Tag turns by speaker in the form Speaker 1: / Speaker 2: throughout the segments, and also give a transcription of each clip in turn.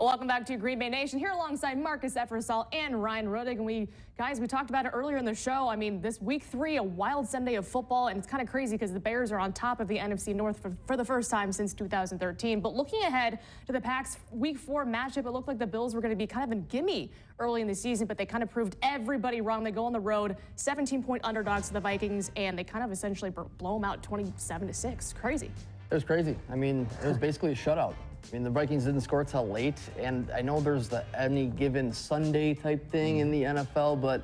Speaker 1: Welcome back to Green Bay Nation, here alongside Marcus Efrisall and Ryan Rudig. And we talked about it earlier in the show. I mean, this week 3, a wild Sunday of football, and it's kind of crazy because the Bears are on top of the NFC North for the first time since 2013. But looking ahead to the Pac's week 4 matchup, it looked like the Bills were going to be kind of a gimme early in the season, but they kind of proved everybody wrong. They go on the road, 17-point underdogs to the Vikings, and they kind of essentially blow them out 27-6. Crazy.
Speaker 2: It was crazy. I mean, it was basically a shutout. I mean, the Vikings didn't score till late, and I know there's the any given Sunday type thing in the NFL, but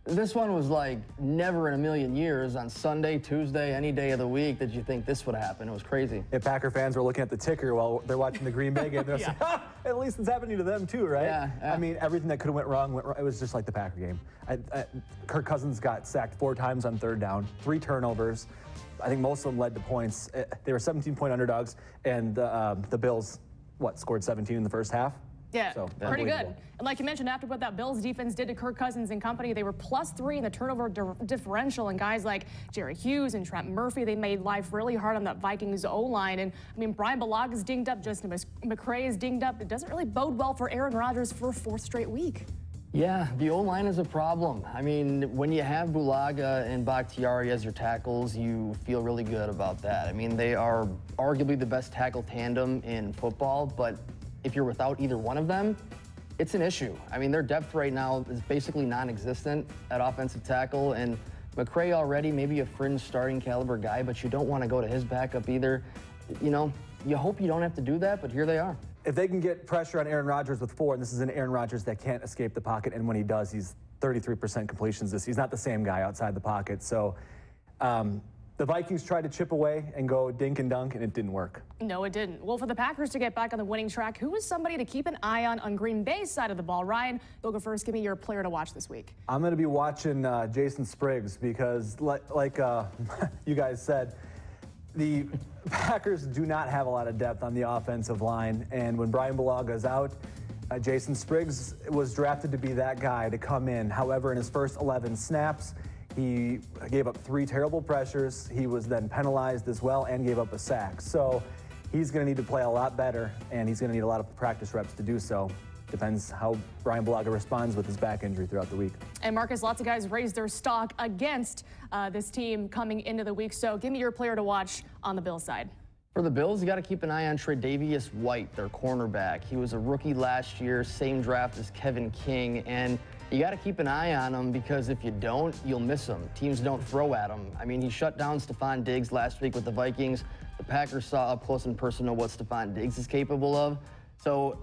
Speaker 2: this one was like never in a million years on Sunday, Tuesday, any day of the week that you think this would happen. It was crazy.
Speaker 3: If Packer fans were looking at the ticker while they're watching the Green Bay game, they're saying, at least it's happening to them too, right?
Speaker 2: Yeah.
Speaker 3: I mean, everything that could have went wrong. It was just like the Packer game. Kirk Cousins got sacked 4 times on 3rd down, 3 turnovers. I think most of them led to points. They were 17-point underdogs, and the Bills, scored 17 in the first half?
Speaker 1: Yeah,
Speaker 3: so,
Speaker 1: pretty good. And like you mentioned, after what that Bills defense did to Kirk Cousins and company, they were +3 in the turnover differential, and guys like Jerry Hughes and Trent Murphy, they made life really hard on that Vikings O-line. And I mean, Brian Bulaga is dinged up, Justin McCray is dinged up. It doesn't really bode well for Aaron Rodgers for a 4th straight week.
Speaker 2: Yeah, the O-line is a problem. I mean, when you have Bulaga and Bakhtiari as your tackles, you feel really good about that. I mean, they are arguably the best tackle tandem in football, but if you're without either one of them, it's an issue. I mean, their depth right now is basically non-existent at offensive tackle, and McCray already maybe a fringe starting caliber guy, but you don't want to go to his backup either. You know, you hope you don't have to do that, but here they are.
Speaker 3: If they can get pressure on Aaron Rodgers with 4, and this is an Aaron Rodgers that can't escape the pocket, and when he does, he's 33% completions. He's not the same guy outside the pocket. So the Vikings tried to chip away and go dink and dunk, and it didn't work.
Speaker 1: No, it didn't. Well, for the Packers to get back on the winning track, who is somebody to keep an eye on Green Bay's side of the ball? Ryan, you'll go first. Give me your player to watch this week.
Speaker 3: I'm going to be watching Jason Spriggs because, like you guys said, the Packers do not have a lot of depth on the offensive line, and when Brian Bulaga is out, Jason Spriggs was drafted to be that guy to come in. However, in his first 11 snaps, he gave up 3 terrible pressures. He was then penalized as well and gave up a sack. So he's going to need to play a lot better, and he's going to need a lot of practice reps to do so. Depends how Brian Bulaga responds with his back injury throughout the week.
Speaker 1: And Marcus, lots of guys raised their stock against this team coming into the week. So give me your player to watch on the Bills side.
Speaker 2: For the Bills, you got to keep an eye on Tre'Davious White, their cornerback. He was a rookie last year, same draft as Kevin King, and you got to keep an eye on him because if you don't, you'll miss him. Teams don't throw at him. I mean, he shut down Stephon Diggs last week with the Vikings. The Packers saw up close and personal what Stephon Diggs is capable of. So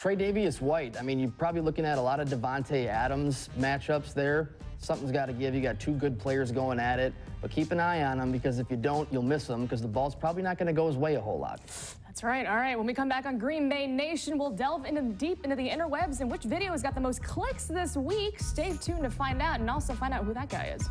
Speaker 2: Tre'Davious White, I mean, you're probably looking at a lot of Devontae Adams matchups there. Something's got to give. You got 2 good players going at it, but keep an eye on them because if you don't, you'll miss them because the ball's probably not going to go his way a whole lot.
Speaker 1: That's right. All right, when we come back on Green Bay Nation, we'll delve deep into the interwebs and which video has got the most clicks this week. Stay tuned to find out and also find out who that guy is.